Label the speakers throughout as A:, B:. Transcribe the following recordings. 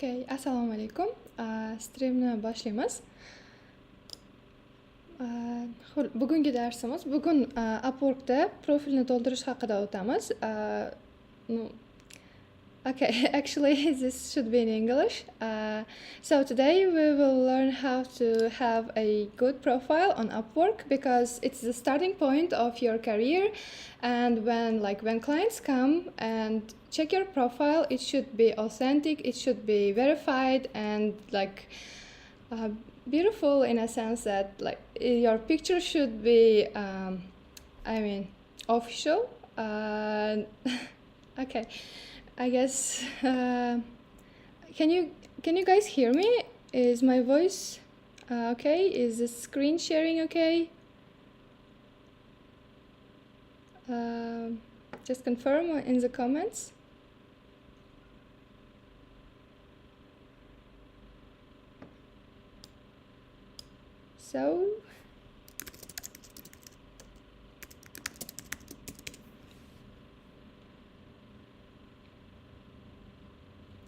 A: Okay, assalomu alaykum. Streamni boshlaymiz. Bugungi darsimiz Upworkda profilni to'ldirish haqida o'tamiz. No, okay, actually this should be in English. So today we will learn how to have a good profile on Upwork because it's the starting point of your career, and when clients come and check your profile, it should be authentic, it should be verified, and beautiful in a sense that your picture should be official. Okay, I guess can you guys hear me? Is my voice okay? Is the screen sharing okay? Just confirm in the comments. So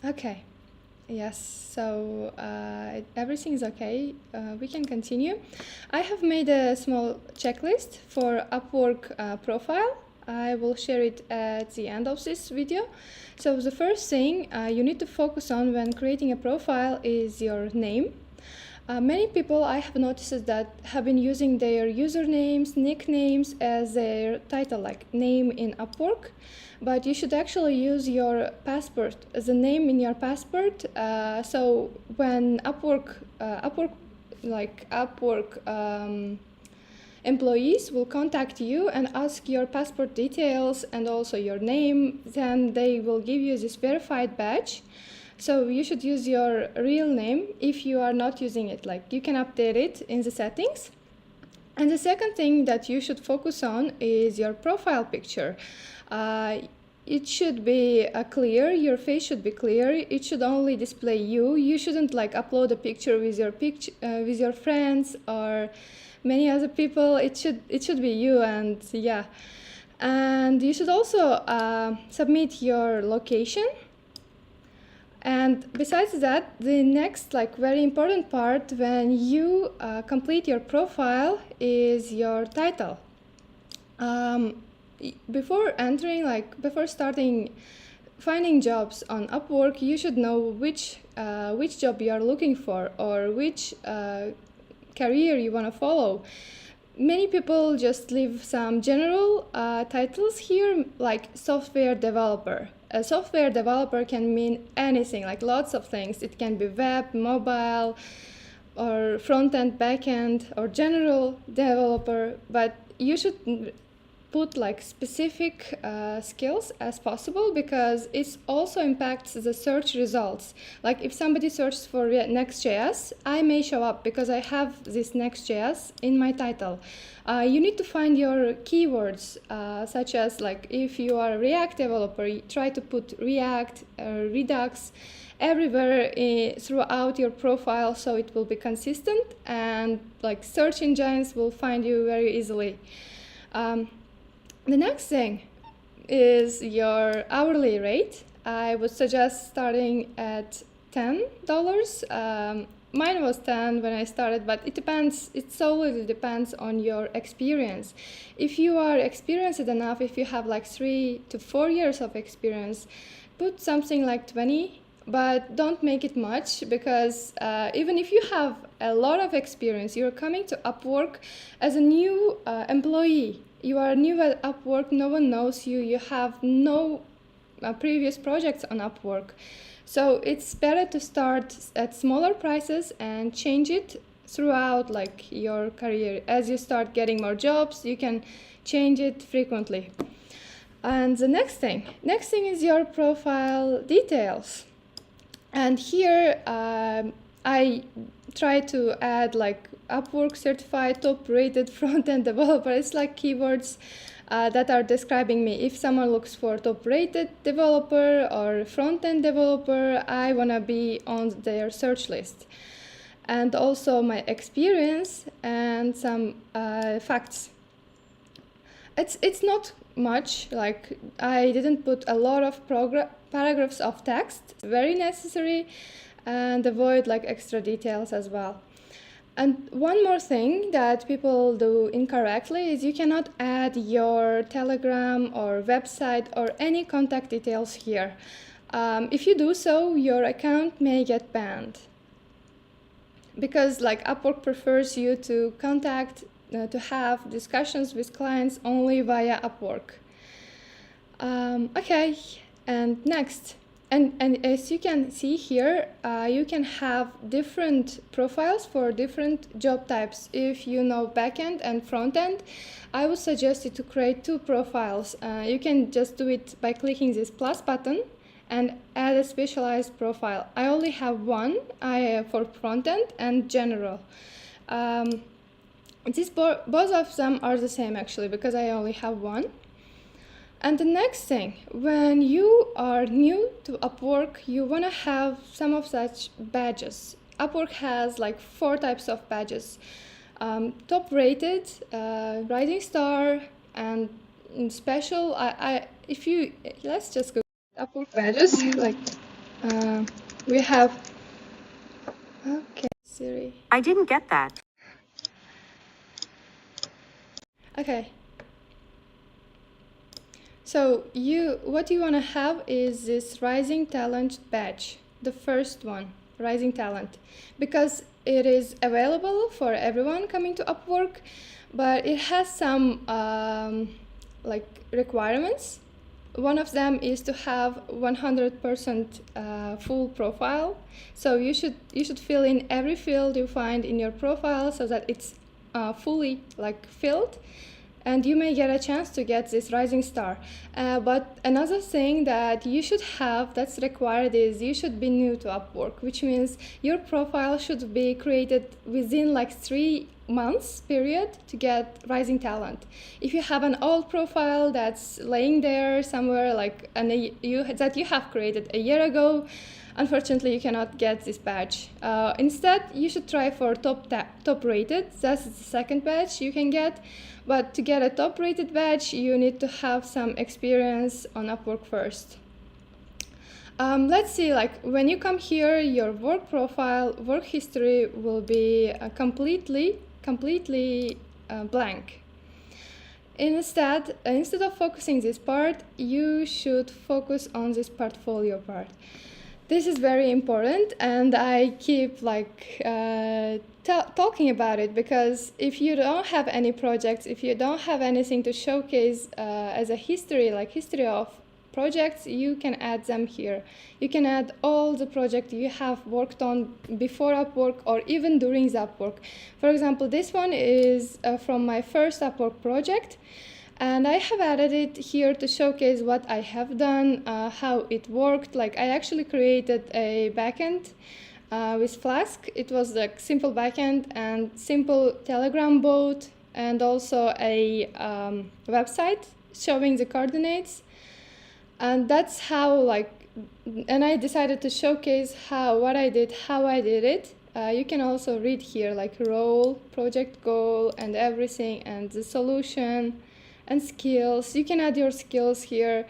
A: okay, yes, so everything is okay. We can continue. I have made a small checklist for Upwork profile. I will share it at the end of this video. So the first thing you need to focus on when creating a profile is your name. Many people I have noticed that have been using their usernames, nicknames as their title, like name in Upwork, but you should actually use your passport as a name in your passport. So when Upwork employees will contact you and ask your passport details and also your name, then they will give you this verified badge. So you should use your real name if you are not using it. You can update it in the settings. And the second thing that you should focus on is your profile picture. It should be clear, your face should be clear, it should only display you. You shouldn't upload a picture with your friends or many other people. It should be you, and yeah. And you should also submit your location. And besides that, the next very important part when you complete your profile is your title. Before starting finding jobs on Upwork, you should know which job you are looking for or which career you want to follow. Many people just leave some general titles here, like software developer. A software developer can mean anything, lots of things. It can be web, mobile, or front-end, back-end, or general developer, but you should put specific skills as possible because it also impacts the search results. If somebody searches for Next.js, I may show up because I have this Next.js in my title. You need to find your keywords, such as if you are a React developer, try to put React, Redux everywhere throughout your profile so it will be consistent and search engines will find you very easily. The next thing is your hourly rate. I would suggest starting at $10. Mine was 10 when I started, but it depends. It solely depends on your experience. If you are experienced enough, if you have 3 to 4 years of experience, put something like 20, but don't make it much because even if you have a lot of experience, you're coming to Upwork as a new employee. You are new at Upwork, no one knows you, you have no previous projects on Upwork. So it's better to start at smaller prices and change it throughout your career. As you start getting more jobs, you can change it frequently. And the next thing is your profile details. And here I try to add Upwork certified top rated front-end developer. It's keywords that are describing me. If someone looks for top rated developer or front-end developer, I want to be on their search list. And also my experience and some facts. It's not much, I didn't put a lot of paragraphs of text, very necessary, and avoid like extra details as well. And one more thing that people do incorrectly is you cannot add your Telegram or website or any contact details here. If you do so, your account may get banned, because like Upwork prefers you to contact, to have discussions with clients only via Upwork. Okay, and next. And as you can see here, you can have different profiles for different job types. If you know backend and frontend, I would suggest you to create 2 profiles. You can just do it by clicking this plus button and add a specialized profile. I only have one for frontend and general. Both of them are the same actually, because I only have one. And the next thing, when you are new to Upwork, you want to have some of such badges. Upwork has like 4 types of badges. Top rated, rising star, and special. Let's just go Upwork badges. Like we have, okay, Siri.
B: I didn't get that.
A: Okay. So what you want to have is this Rising Talent badge, the first one, Rising Talent, because it is available for everyone coming to Upwork, but it has some like requirements. One of them is to have 100% full profile. So you should fill in every field you find in your profile so that it's fully like filled. And you may get a chance to get this rising star. But another thing that you should have that's required is you should be new to Upwork, which means your profile should be created within like 3 months period to get rising talent. If you have an old profile that's laying there somewhere like that you have created a year ago, unfortunately you cannot get this badge. Instead, you should try for top rated. That's the second badge you can get. But to get a top rated badge, you need to have some experience on Upwork first. Let's see, like when you come here, your work profile, work history will be completely blank. Instead of focusing this part, you should focus on this portfolio part. This is very important, and I keep like talking about it, because if you don't have any projects, if you don't have anything to showcase as a history of projects, you can add them here. You can add all the projects you have worked on before Upwork or even during the Upwork. For example, this one is from my first Upwork project. And I have added it here to showcase what I have done, how it worked. Like I actually created a backend with Flask. It was like simple backend and simple Telegram bot, and also a website showing the coordinates. And that's how and I decided to showcase what I did, how I did it. You can also read here like role, project goal, and everything, and the solution. And skills. You can add your skills here,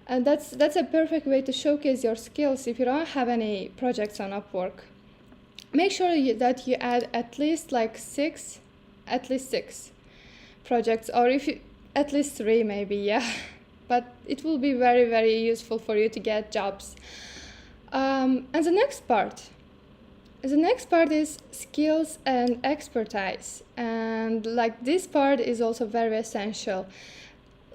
A: and that's a perfect way to showcase your skills if you don't have any projects on Upwork. Make sure that you add at least 6 projects, or if you at least 3 maybe, yeah. But it will be very, very useful for you to get jobs. And the next part is skills and expertise, and this part is also very essential.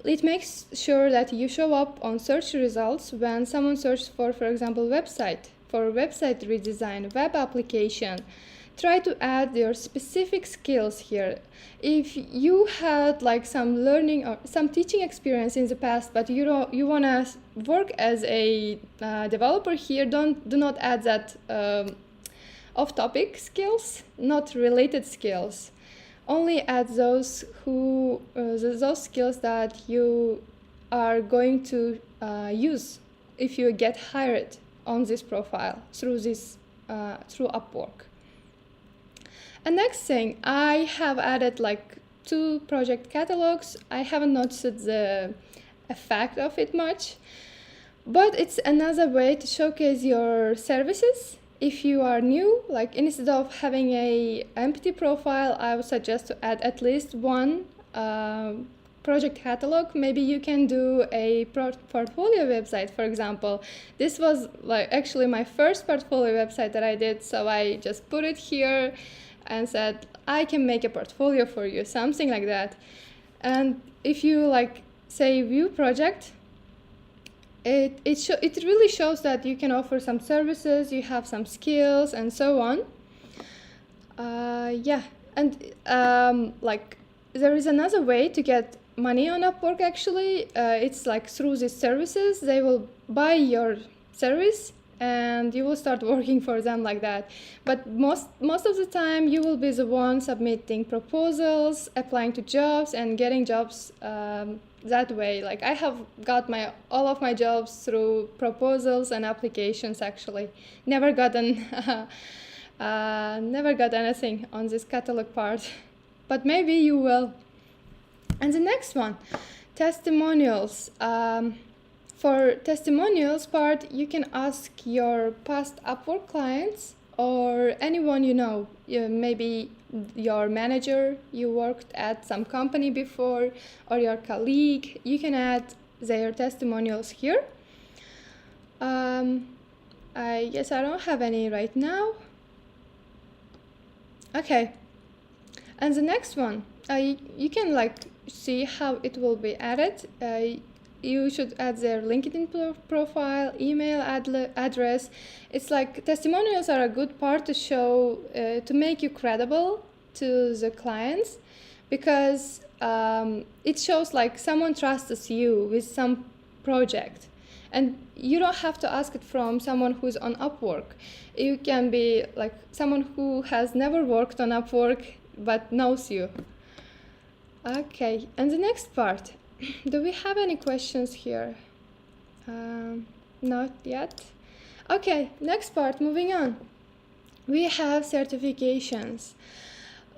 A: It makes sure that you show up on search results when someone searches for example, website redesign, web application. Try to add your specific skills here. If you had some learning or some teaching experience in the past, but you want to work as a developer here, do not add that off-topic skills, not related skills. Only add those skills that you are going to use if you get hired on this profile through Upwork. And next thing, I have added 2 project catalogs. I haven't noticed the effect of it much, But it's another way to showcase your services. If you are new, like instead of having a empty profile, I would suggest to add at least one project catalog. Maybe you can do a portfolio website, for example. This was like actually my first portfolio website that I did, so I just put it here and said I can make a portfolio for you, something like that. And if you like say view project, it really shows that you can offer some services, you have some skills, and so on. Yeah, and like there is another way to get money on Upwork. Actually, it's like through these services, they will buy your service, and you will start working for them like that. But most of the time, you will be the one submitting proposals, applying to jobs, and getting jobs. That way, like I have got all of my jobs through proposals and applications. Actually, never gotten never got anything on this catalog part, but maybe you will. And the next one, testimonials. For testimonials part, you can ask your past Upwork clients or anyone you know, maybe your manager you worked at some company before, or your colleague. You can add their testimonials here. I guess I don't have any right now. Okay, and the next one, you can like see how it will be added. You should add their LinkedIn profile, email address. It's like testimonials are a good part to show, to make you credible to the clients, because it shows like someone trusts you with some project. And you don't have to ask it from someone who's on Upwork. You can be like someone who has never worked on Upwork but knows you. Okay, and the next part. Do we have any questions here? Not yet. Okay, next part, moving on. We have certifications.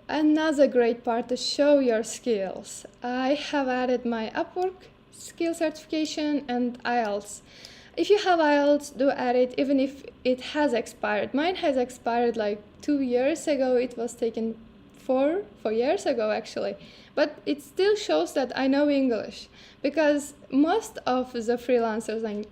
A: Another great part to show your skills. I have added my Upwork skill certification and IELTS. If you have IELTS, do add it even if it has expired. Mine has expired like 2 years ago. It was taken 4 years ago actually. But it still shows that I know English, because most of the freelancers like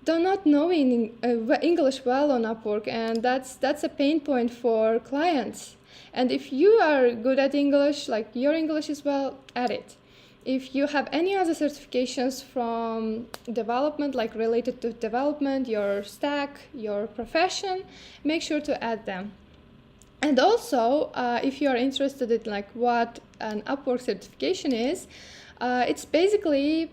A: do not know English well on Upwork, and that's a pain point for clients. And if you are good at English, like your English is well, add it. If you have any other certifications from development, like related to development, your stack, your profession, make sure to add them. And also, if you are interested in like what an Upwork certification is, it's basically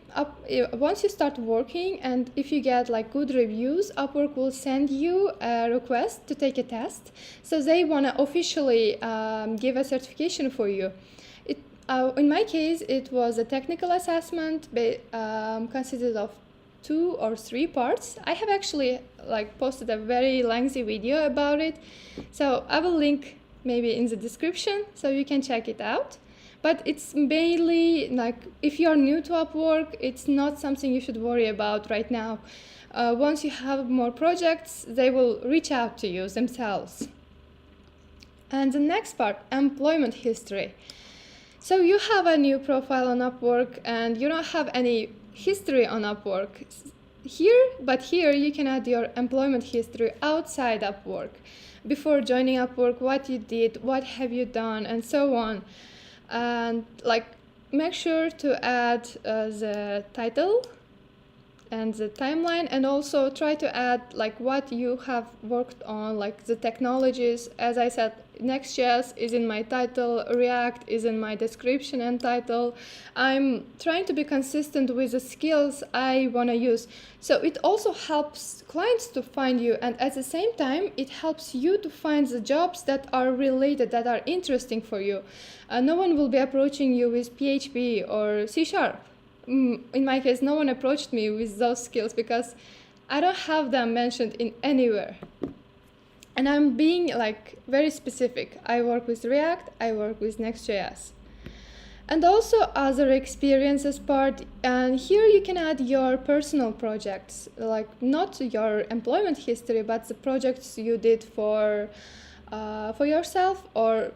A: once you start working, and if you get like good reviews, Upwork will send you a request to take a test. So they want to officially give a certification for you. In my case, it was a technical assessment consisted of 2 or 3 parts. I have actually like posted a very lengthy video about it, so I will link maybe in the description so you can check it out. But it's mainly like if you're new to Upwork, it's not something you should worry about right now. Once you have more projects, they will reach out to you themselves. And the next part, employment history. So you have a new profile on Upwork and you don't have any history on Upwork but here you can add your employment history outside Upwork. Before joining Upwork, what you did, what have you done, and so on. And like make sure to add the title and the timeline, and also try to add like what you have worked on, like the technologies. As I said, Next.js is in my title, React is in my description and title. I'm trying to be consistent with the skills I want to use. So it also helps clients to find you, and at the same time it helps you to find the jobs that are related, that are interesting for you. No one will be approaching you with PHP or C#. In my case, no one approached me with those skills because I don't have them mentioned in anywhere. And I'm being like very specific. I work with React, I work with Next.js. And also other experiences part, and here you can add your personal projects, like not your employment history, but the projects you did for yourself, or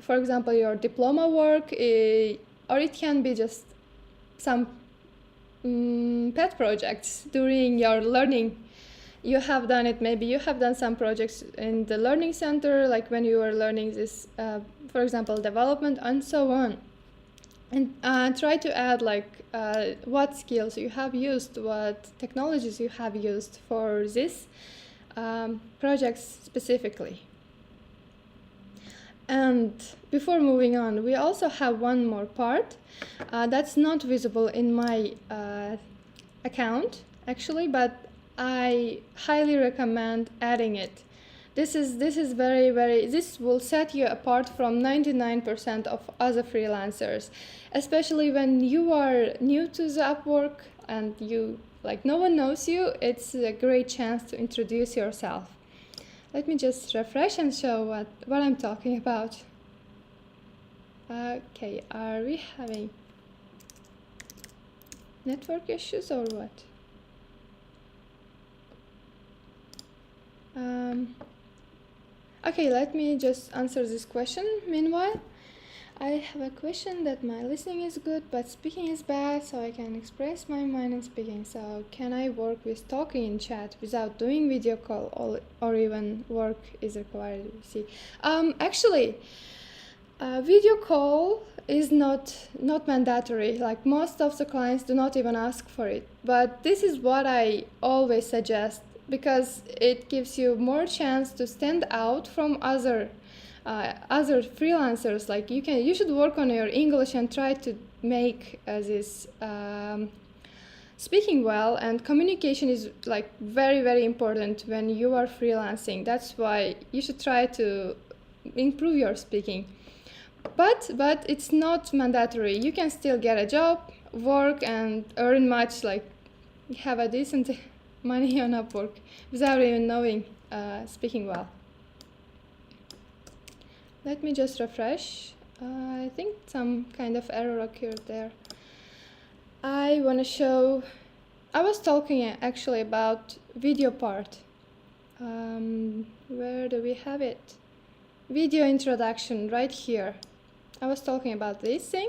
A: for example your diploma work, or it can be just some pet projects during your learning. You have done it, maybe you have done some projects in the learning center, like when you were learning this, for example, development and so on. And try to add like what skills you have used, what technologies you have used for this projects specifically. And before moving on, we also have one more part that's not visible in my account actually, but I highly recommend adding it. This is very, this will set you apart from 99% of other freelancers, especially when you are new to the Upwork and you, like, no one knows you. It's a great chance to introduce yourself. Let me just refresh and show what I'm talking about. Okay, are we having network issues or what? Okay, let me just answer this question. Meanwhile, I have a question that my listening is good, but speaking is bad, so I can express my mind in speaking. So can I work with talking in chat without doing video call, or even work is required? See, actually, video call is not mandatory. Like, most of the clients do not even ask for it. But this is what I always suggest, because it gives you more chance to stand out from other freelancers. Like, you should work on your English and try to make this speaking well, and communication is like very, very important when you are freelancing. That's why you should try to improve your speaking. But it's not mandatory. You can still get a job, work, and earn much, like have a decent money on Upwork without even knowing speaking well. Let me just refresh. I think some kind of error occurred there. I want to show, I was talking actually about video part. Where do we have it? Video introduction right here. I was talking about this thing.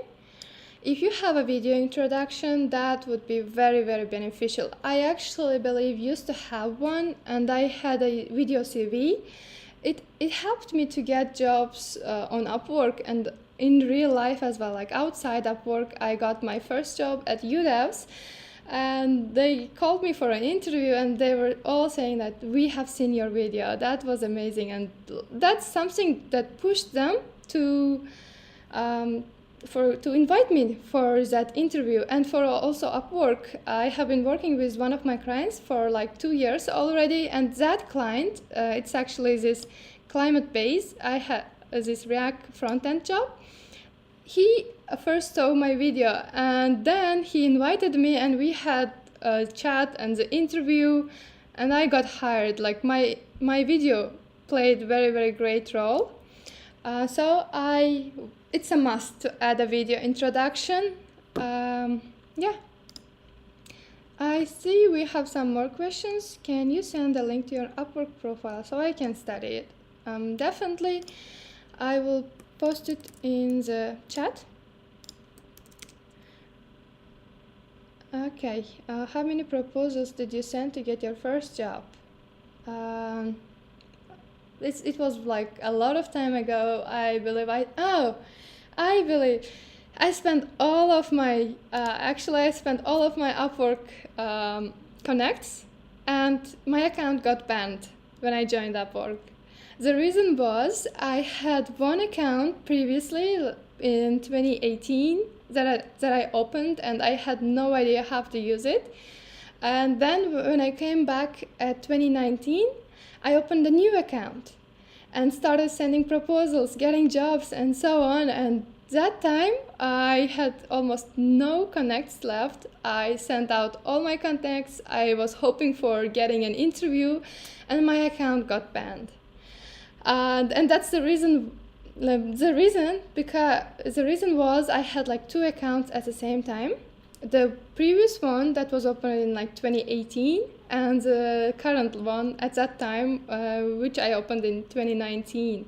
A: If you have a video introduction, that would be very, very beneficial. I actually believe used to have one, and I had a video CV. It helped me to get jobs on Upwork and in real life as well. Like outside Upwork, I got my first job at UDevs, and they called me for an interview, and they were all saying that we have seen your video. That was amazing, and that's something that pushed them to invite me for that interview. And for also Upwork, I have been working with one of my clients for like 2 years already, and that client, it's actually this climate base. I had this React front-end job. He first saw my video, and then he invited me, and we had a chat and the interview, and I got hired. Like, my video played very, very great role. So it's a must to add a video introduction. Yeah. I see we have some more questions. Can you send a link to your Upwork profile so I can study it? Definitely. I will post it in the chat. Okay. How many proposals did you send to get your first job? It was like a lot of time ago. I believe I spent all of my Upwork connects, and my account got banned when I joined Upwork. The reason was I had one account previously in 2018 that I opened, and I had no idea how to use it. And then when I came back at 2019, I opened a new account and started sending proposals, getting jobs, and so on. And that time I had almost no connects left. I sent out all my contacts. I was hoping for getting an interview, and my account got banned. And that's the reason The reason was I had like 2 accounts at the same time. The previous one that was opened in like 2018, and the current one at that time, which I opened in 2019.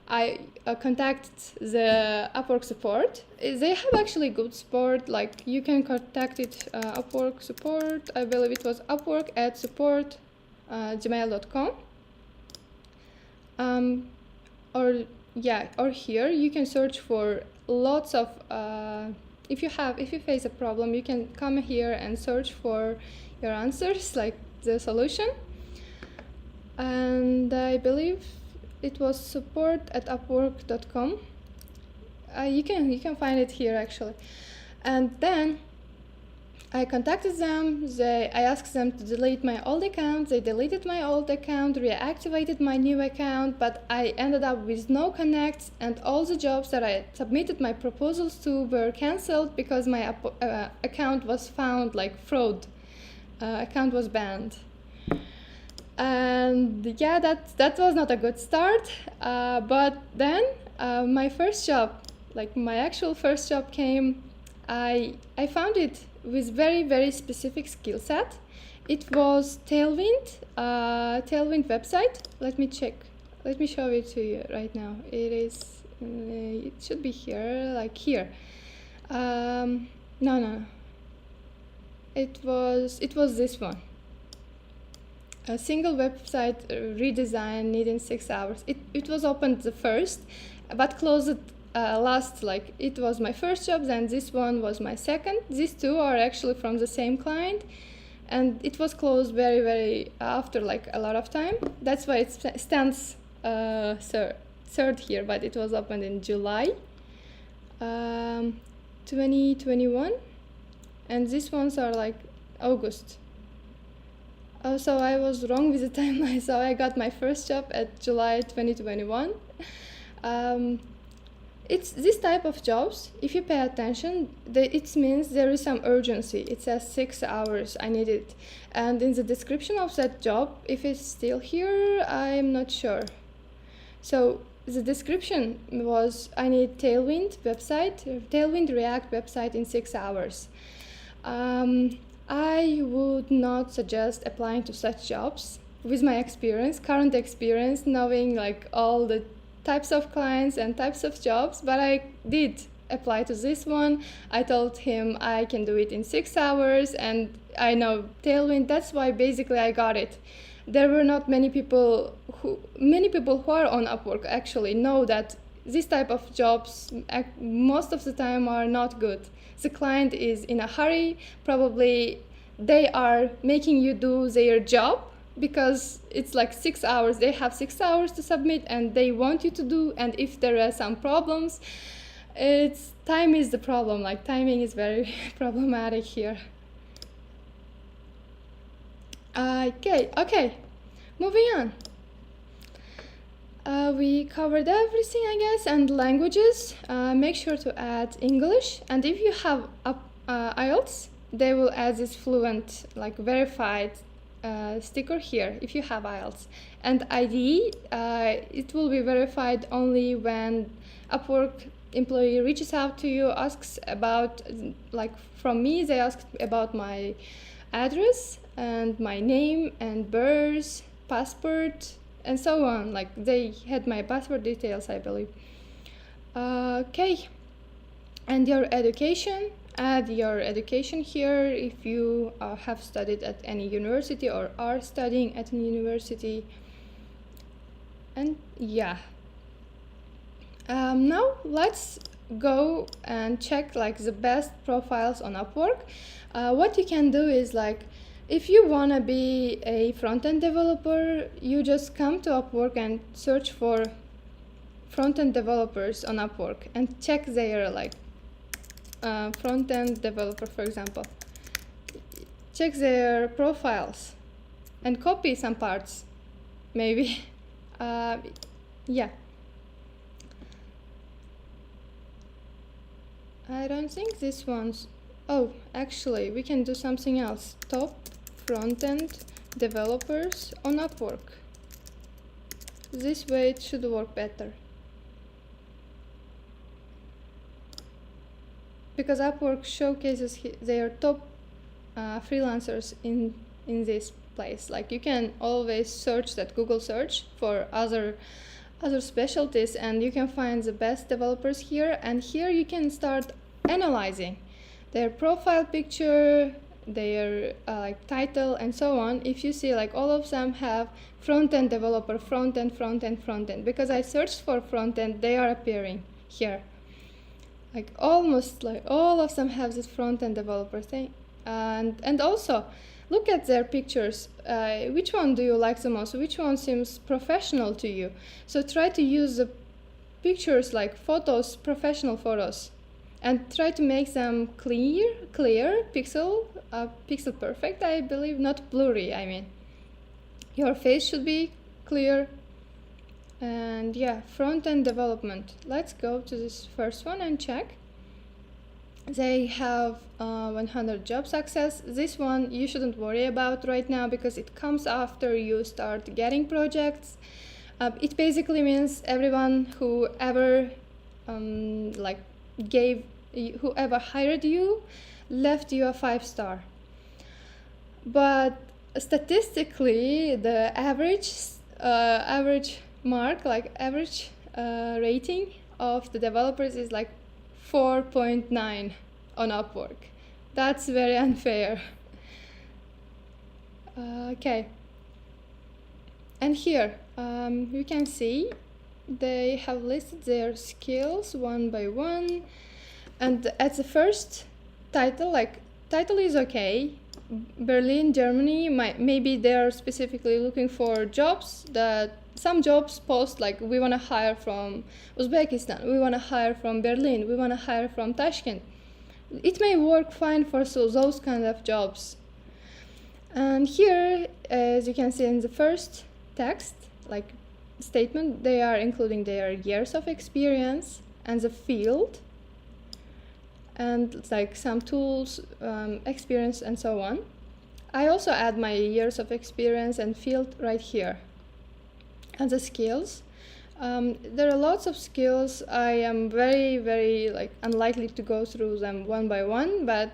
A: I contacted the Upwork support. They have actually good support. Like you can contact it, Upwork support. I believe it was Upwork at support gmail.com. Or here you can search for lots of. If you face a problem, you can come here and search for your answers, like the solution. And I believe it was support at upwork.com. You can find it here actually. And then I contacted them. I asked them to delete my old account. They deleted my old account, reactivated my new account, but I ended up with no connects, and all the jobs that I submitted my proposals to were cancelled because my account was found like fraud. Account was banned. And yeah, that was not a good start. But then my first job, like my actual first job came. I found it with very, very specific skill set. It was Tailwind website. Let me check. Let me show it to you right now. It should be here, like here. No. It was this one. A single website redesign needing 6 hours. It was opened the first, but closed last. Like it was my first job, then this one was my second. These two are actually from the same client, and it was closed very, very after like a lot of time. That's why it stands third here, but it was opened in July 2021, and these ones are like August. Oh, so I was wrong with the timeline. So I got my first job at July 2021. It's this type of jobs, if you pay attention, it means there is some urgency. It says 6 hours, I need it. And in the description of that job, if it's still here, I'm not sure. So the description was, I need Tailwind React website in 6 hours. I would not suggest applying to such jobs with my current experience, knowing like all the types of clients and types of jobs, but I did apply to this one. I told him I can do it in 6 hours, and I know Tailwind. That's why basically I got it. There were not many people who are on Upwork actually know that this type of jobs most of the time are not good. The client is in a hurry. Probably they are making you do their job because it's like 6 hours. They have 6 hours to submit and they want you to do. And if there are some problems, time is the problem. Like timing is very problematic here. Okay, moving on. We covered everything, I guess, and languages. Make sure to add English, and if you have IELTS, they will add this fluent, like verified sticker here if you have IELTS. And ID, it will be verified only when Upwork employee reaches out to you, asks about, like from me, they asked about my address and my name and birth, passport, and so on. Like they had my passport details, I believe. Okay, and your education, add your education here if you have studied at any university or are studying at an university. And yeah, now let's go and check like the best profiles on Upwork. What you can do is, like, if you want to be a front-end developer, you just come to Upwork and search for front-end developers on Upwork and check their like front-end developer, for example. Check their profiles and copy some parts, maybe. Yeah. I don't think this one's... Oh, actually, we can do something else. Top front-end developers on Upwork. This way it should work better. because Upwork showcases their top freelancers in this place. Like you can always search that Google search for other specialties, and you can find the best developers here. And here you can start analyzing their profile picture, their like title, and so on. If you see, like all of them have front-end developer, front-end, because I searched for front-end, they are appearing here. Like almost like all of them have this front-end developer thing. And also look at their pictures. Which one do you like the most? Which one seems professional to you? So try to use the pictures like photos, professional photos, and try to make them clear, pixel perfect, I believe, not blurry. I mean, your face should be clear. And yeah, front-end development. Let's go to this first one and check. They have 100 job success. This one you shouldn't worry about right now because it comes after you start getting projects. It basically means everyone who ever whoever hired you left you a 5-star. But statistically, the average mark, like average rating of the developers is like 4.9 on Upwork. That's very unfair. Okay. And here you can see they have listed their skills one by one. And at the first title, like title is okay. Berlin, Germany, maybe they're specifically looking for jobs that some jobs post like we want to hire from Uzbekistan, we want to hire from Berlin, we want to hire from Tashkent. It may work fine for those kind of jobs. And here, as you can see in the first text, like statement, they are including their years of experience and the field, and like some tools, experience, and so on. I also add my years of experience and field right here. And the skills. There are lots of skills. I am very, very unlikely to go through them one by one, but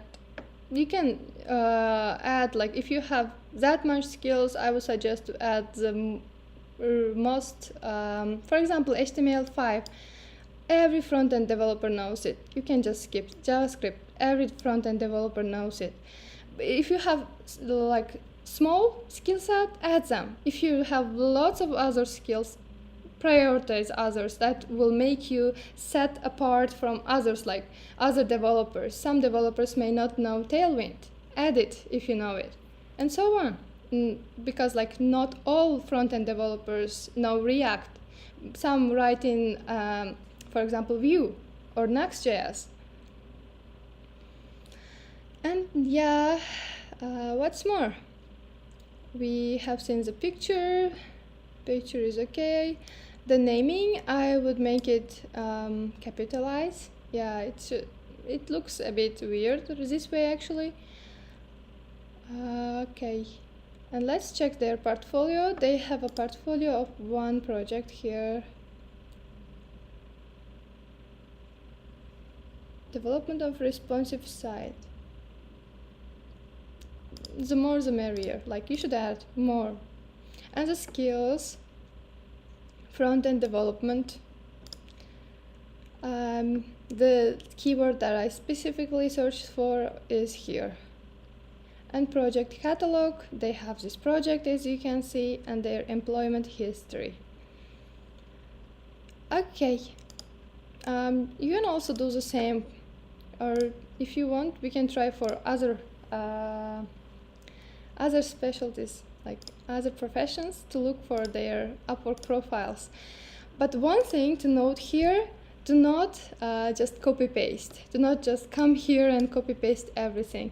A: you can add, like if you have that much skills, I would suggest to add the most, for example, HTML5. Every front-end developer knows it. You can just skip JavaScript. Every front-end developer knows it. If you have like small skill set, add them. If you have lots of other skills, prioritize others. That will make you set apart from others, like other developers. Some developers may not know Tailwind. Add it if you know it, and so on. Because like not all front-end developers know React. Some write in for example, Vue or Next.js. And yeah, what's more? We have seen the picture. Picture is okay. The naming, I would make it capitalize. Yeah, it looks a bit weird this way actually. Okay, and let's check their portfolio. They have a portfolio of one project here. Development of responsive site. The more the merrier, like you should add more. And the skills, front-end development. The keyword that I specifically searched for is here. And project catalog, they have this project as you can see, and their employment history. Okay, you can also do the same, or if you want, we can try for other specialties, like other professions, to look for their Upwork profiles. But one thing to note here, do not just copy paste. Do not just come here and copy paste everything.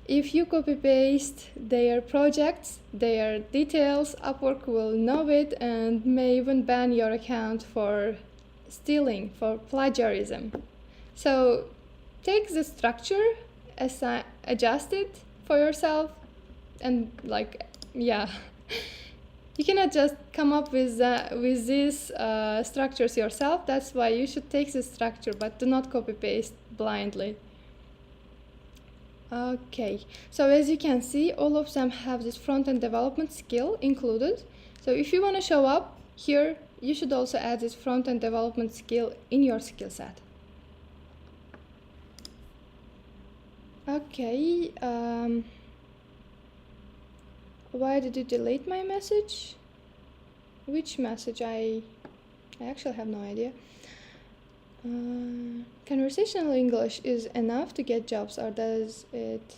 A: If you copy paste their projects, their details, Upwork will know it and may even ban your account for stealing, for plagiarism. So take the structure, adjust it for yourself, and yeah, you cannot just come up with these structures yourself. That's why you should take the structure, but do not copy paste blindly. Okay, so as you can see, all of them have this front-end development skill included. So if you want to show up here, you should also add this front-end development skill in your skill set. Okay, why did you delete my message? Which message? I actually have no idea. Conversational English is enough to get jobs, or does it?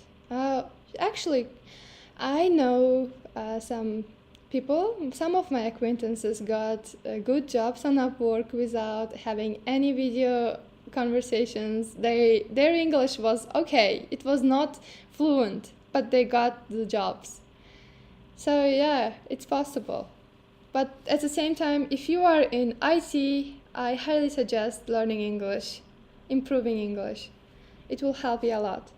A: Actually, I know some people, some of my acquaintances got good jobs on Upwork without having any video conversations. Their English was okay. It was not fluent, but they got the jobs. So yeah, it's possible. But at the same time, if you are in IT, I highly suggest learning English, improving English. It will help you a lot.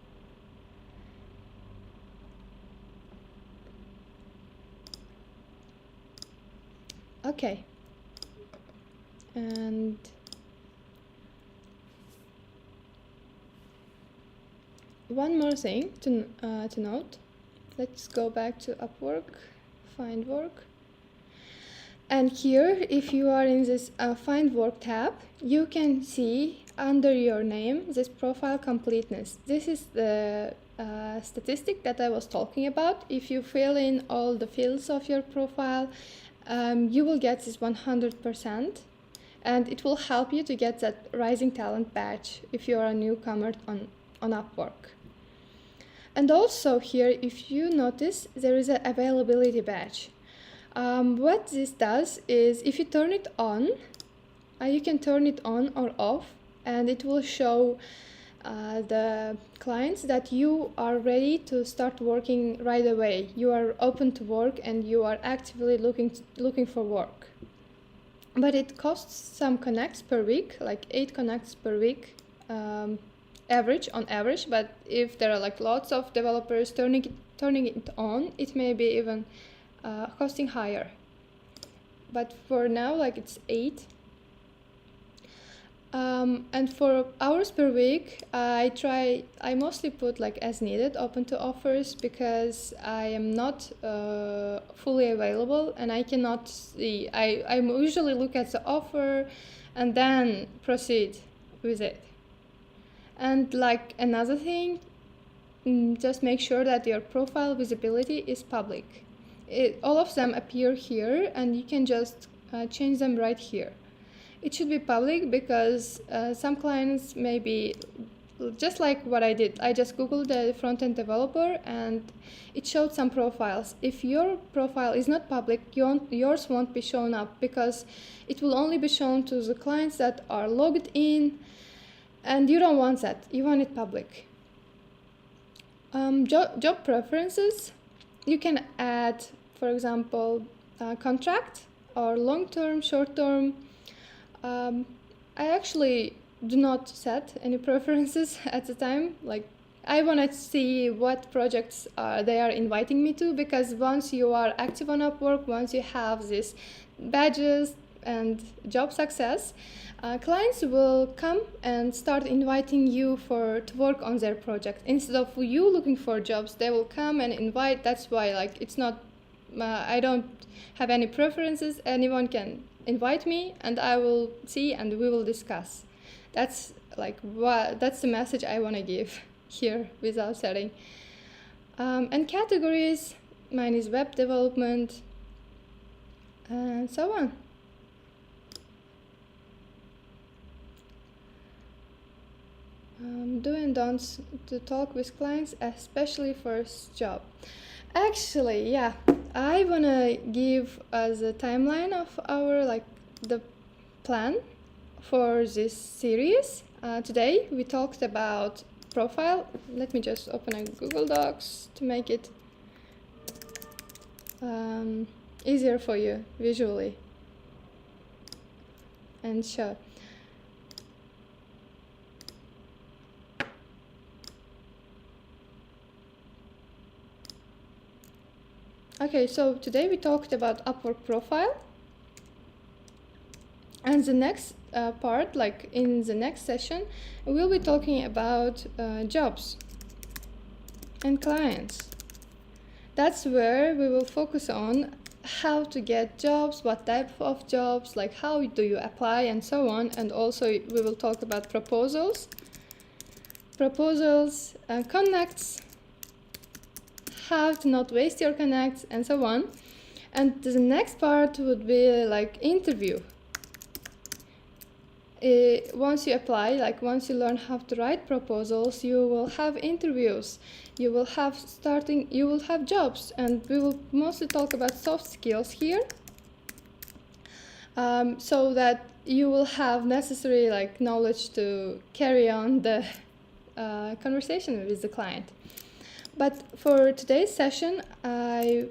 A: Okay. And one more thing to note. Let's go back to Upwork, find work. And here, if you are in this Find Work tab, you can see under your name this profile completeness. This is the statistic that I was talking about. If you fill in all the fields of your profile, you will get this 100%, and it will help you to get that Rising Talent badge if you are a newcomer on Upwork. And also here, if you notice, there is an availability badge. What this does is, if you turn it on, you can turn it on or off, and it will show the clients that you are ready to start working right away. You are open to work and you are actively looking for work. But it costs some connects per week, like 8 connects per week, on average. But if there are like lots of developers turning it on, it may be even costing higher. But for now, like, it's 8. And for hours per week, I mostly put like as needed, open to offers, because I am not fully available and I cannot see. I usually look at the offer and then proceed with it. And like another thing, just make sure that your profile visibility is public. All of them appear here, and you can just change them right here. It should be public because some clients may be just like what I did. I just googled the front-end developer and it showed some profiles. If your profile is not public, yours won't be shown up, because it will only be shown to the clients that are logged in, and you don't want that. You want it public. Job preferences, you can add, for example, contract or long-term, short-term. I actually do not set any preferences at the time. Like, I want to see what projects they are inviting me to, because once you are active on Upwork, once you have these badges and job success, clients will come and start inviting you to work on their project. Instead of you looking for jobs, they will come and invite. That's why, like, it's not, I don't have any preferences. Anyone can invite me and I will see and we will discuss. That's like that's the message I want to give here without setting. And categories, mine is web development and so on. Do and don'ts to talk with clients, especially first job. Actually, yeah, I wanna give us a timeline of our, like, the plan for this series. Today we talked about profile. Let me just open a Google Docs to make it easier for you visually and show. Okay, so today we talked about Upwork profile, and the next part, like in the next session, we'll be talking about jobs. and clients. That's where we will focus on how to get jobs, what type of jobs, like how do you apply and so on. And also we will talk about proposals, connects, how to not waste your connects and so on. And the next part would be like interview. Once you apply, like once you learn how to write proposals, you will have interviews, you will have jobs, and we will mostly talk about soft skills here, so that you will have necessary like knowledge to carry on the conversation with the client. But for today's session, I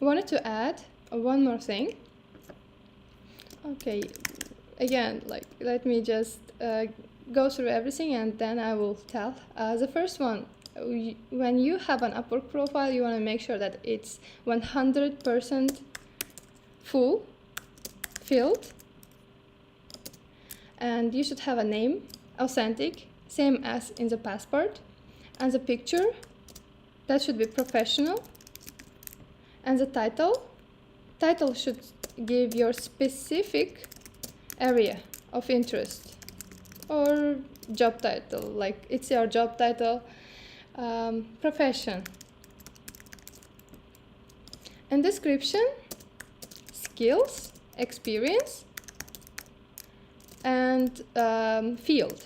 A: wanted to add one more thing. Okay. Again, like let me just go through everything and then I will tell. The first one, when you have an Upwork profile, you want to make sure that it's 100% filled, and you should have a name, authentic, same as in the passport, and the picture, that should be professional, and the title should give your specific area of interest or job title, like it's your job title, profession, and description, skills, experience, and field,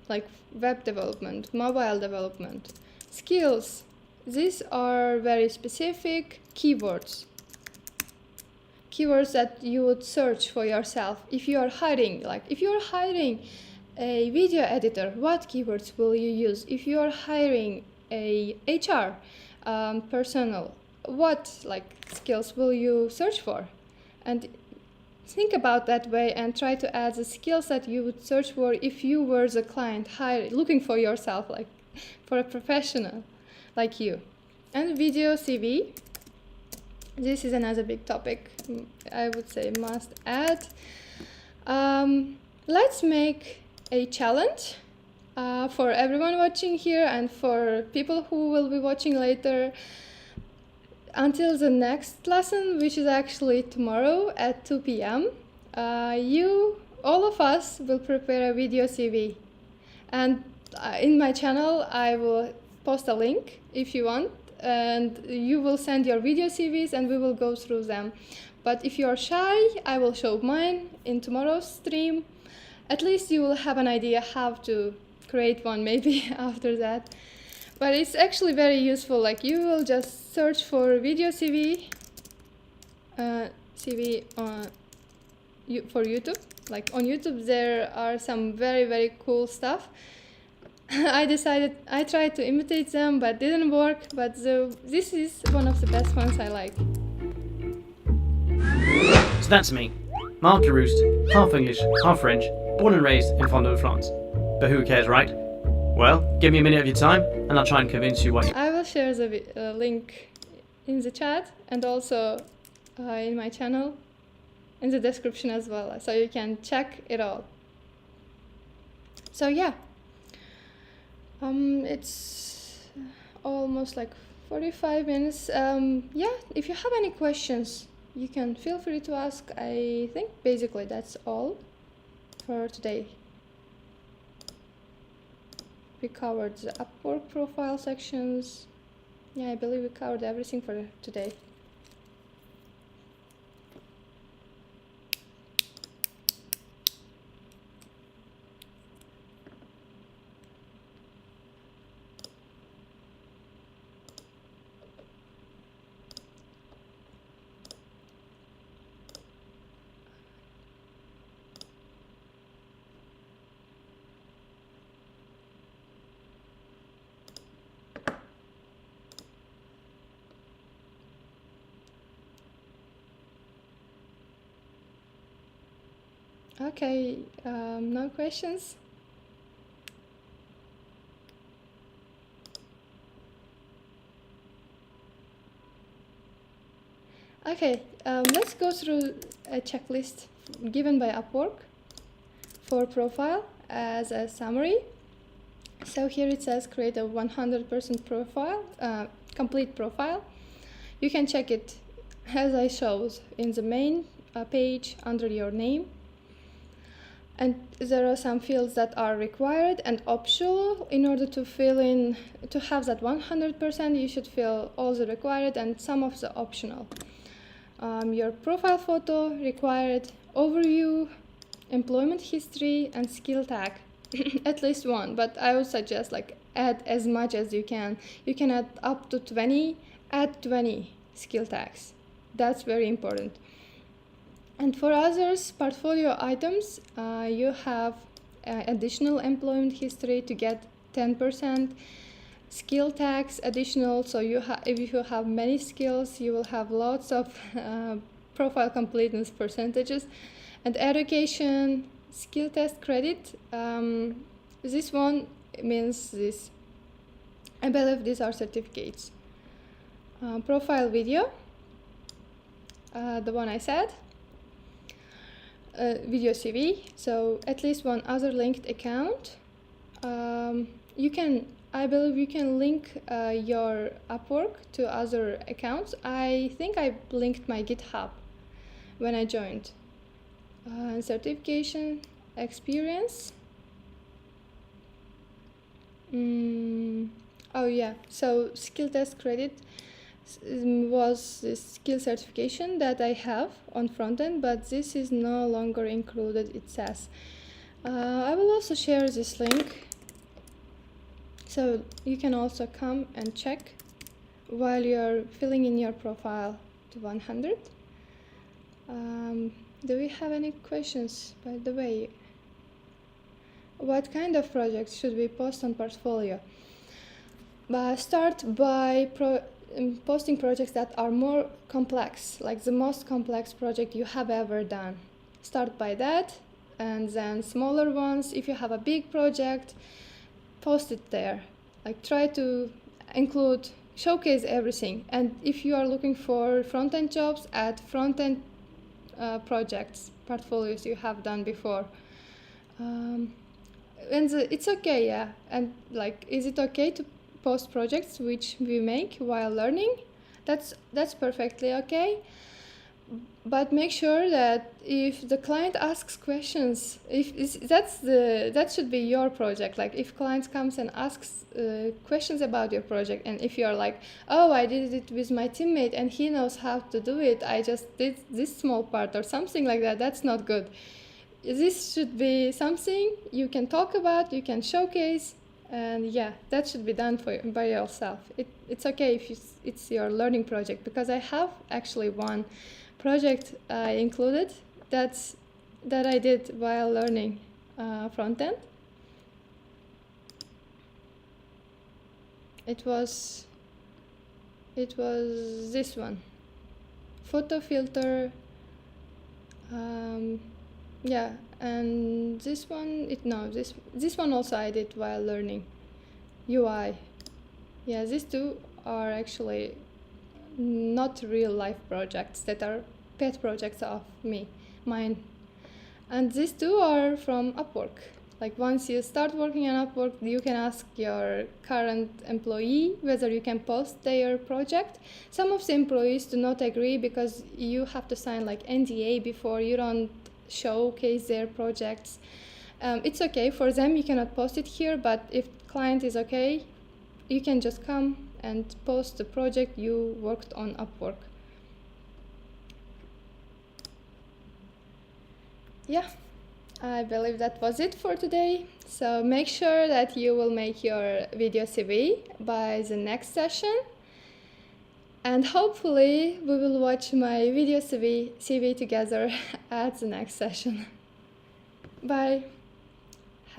A: like web development, mobile development. Skills, these are very specific keywords that you would search for yourself. If you are hiring, a video editor, what keywords will you use? If you are hiring a HR personnel, what skills will you search for? And think about that way and try to add the skills that you would search for if you were the client looking for yourself, like for a professional like you. And video CV. This is another big topic, I would say must add. Let's make a challenge for everyone watching here and for people who will be watching later until the next lesson, which is actually tomorrow at 2 p.m. All of us will prepare a video CV. And in my channel, I will post a link if you want. And you will send your video CVs and we will go through them. But if you are shy, I will show mine in tomorrow's stream. At least you will have an idea how to create one maybe after that. But it's actually very useful. Like you will just search for video CV for YouTube. Like on YouTube there are some very, very cool stuff. I tried to imitate them, but didn't work. But this is one of the best ones I like.
B: So that's me, Marc Larouste, half English, half French, born and raised in Flanders-France. But who cares, right? Well, give me a minute of your time, and I'll try and convince you what.
A: I will share the link in the chat and also in my channel, in the description as well, so you can check it all. So yeah. It's almost like 45 minutes. Yeah, if you have any questions, you can feel free to ask. I think basically that's all for today. We covered the Upwork profile sections. Yeah, I believe we covered everything for today. Okay, no questions? Okay, let's go through a checklist given by Upwork for profile as a summary. So here it says create a 100% profile, complete profile. You can check it as I showed in the main page under your name. And there are some fields that are required and optional. In order to fill in, to have that 100%, you should fill all the required and some of the optional. Your profile photo required, overview, employment history, and skill tag. At least one, but I would suggest like add as much as you can. You can add up to 20, add 20 skill tags. That's very important. And for others, portfolio items, you have additional employment history to get 10%. Skill tags additional, so if you have many skills, you will have lots of profile completeness percentages. And education, skill test credit, this one means this. I believe these are certificates. Profile video, the one I said. Video CV, so at least one other linked account. I believe you can link your Upwork to other accounts. I think I linked my GitHub when I joined. Certification, experience. Oh yeah, so skill test credit was the skill certification that I have on frontend, but this is no longer included, it says. I will also share this link, so you can also come and check while you're filling in your profile to 100. Do we have any questions, by the way? What kind of projects should we post on portfolio? Start by posting projects that are more complex, like the most complex project you have ever done. Start by that, and then smaller ones. If you have a big project, post it there. Like try to showcase everything. And if you are looking for front-end jobs, add front-end projects, portfolios you have done before. It's okay, yeah. And like, is it okay to post projects which we make while learning? That's perfectly okay. But make sure that if the client asks questions, that should be your project. Like if client comes and asks questions about your project, and if you're like, oh, I did it with my teammate and he knows how to do it, I just did this small part or something like that, that's not good. This should be something you can talk about, you can showcase, and yeah, that should be done by yourself. It's okay if it's your learning project, because I have actually one project I included that I did while learning front end. It was this one, photo filter. Yeah, and this one this one also I did while learning UI. Yeah, these two are actually not real life projects, that are pet projects of mine. And these two are from Upwork. Like once you start working on Upwork, you can ask your current employee whether you can post their project. Some of the employees do not agree because you have to sign like NDA before you don't showcase their projects. It's okay for them, you cannot post it here, but if client is okay, you can just come and post the project you worked on Upwork. Yeah, I believe that was it for today. So make sure that you will make your video CV by the next session. And hopefully we will watch my video CV together at the next session. Bye.